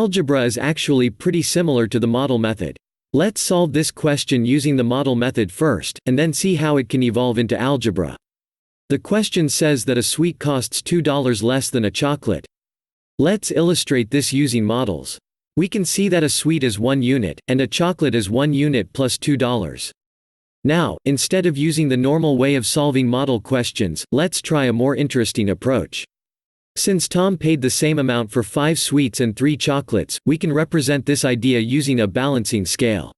Algebra is actually pretty similar to the model method. Let's solve this question using the model method first, and then see how it can evolve into algebra. The question says that a sweet costs $2 less than a chocolate. Let's illustrate this using models. We can see that a sweet is 1 unit, and a chocolate is 1 unit plus $2. Now, instead of using the normal way of solving model questions, let's try a more interesting approach. Since Tom paid the same amount for 5 sweets and 3 chocolates, we can represent this idea using a balancing scale.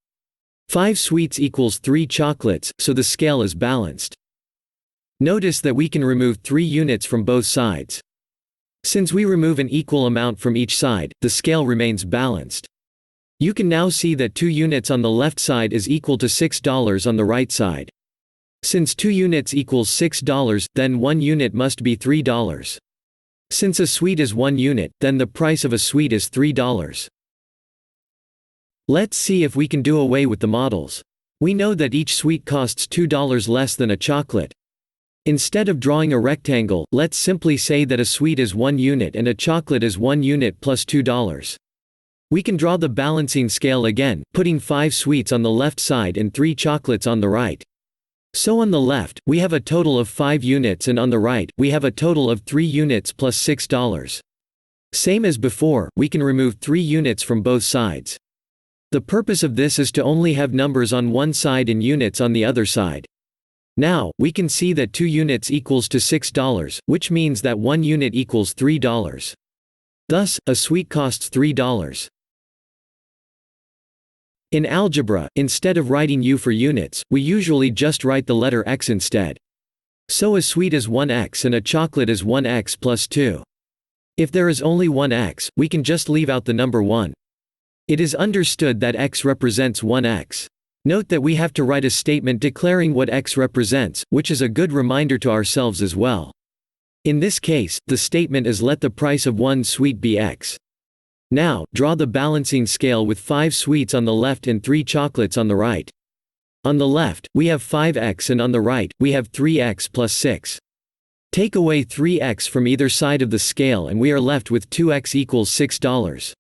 5 sweets equals 3 chocolates, so the scale is balanced. Notice that we can remove 3 units from both sides. Since we remove an equal amount from each side, the scale remains balanced. You can now see that 2 units on the left side is equal to $6 on the right side. Since 2 units equals $6, then 1 unit must be $3. Since a sweet is 1 unit, then the price of a sweet is $3. Let's see if we can do away with the models. We know that each sweet costs $2 less than a chocolate. Instead of drawing a rectangle, let's simply say that a sweet is 1 unit and a chocolate is 1 unit plus $2. We can draw the balancing scale again, putting 5 sweets on the left side and 3 chocolates on the right. So on the left, we have a total of 5 units, and on the right, we have a total of 3 units plus $6. Same as before, we can remove 3 units from both sides. The purpose of this is to only have numbers on one side and units on the other side. Now, we can see that 2 units equals to $6, which means that 1 unit equals $3. Thus, a sweet costs $3. In algebra, instead of writing U for units, we usually just write the letter x instead. So a sweet is 1x and a chocolate is 1x plus 2. If there is only 1x, we can just leave out the number 1. It is understood that x represents 1x. Note that we have to write a statement declaring what x represents, which is a good reminder to ourselves as well. In this case, the statement is let the price of 1 sweet be x. Now, draw the balancing scale with 5 sweets on the left and 3 chocolates on the right. On the left, we have 5x, and on the right, we have 3x plus 6. Take away 3x from either side of the scale and we are left with 2x equals $6.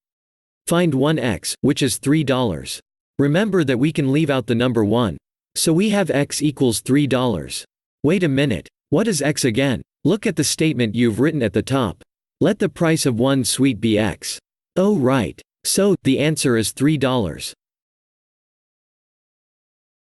Find 1x, which is $3. Remember that we can leave out the number 1. So we have x equals $3. Wait a minute. What is x again? Look at the statement you've written at the top. Let the price of 1 sweet be x. Oh right. So, the answer is $3.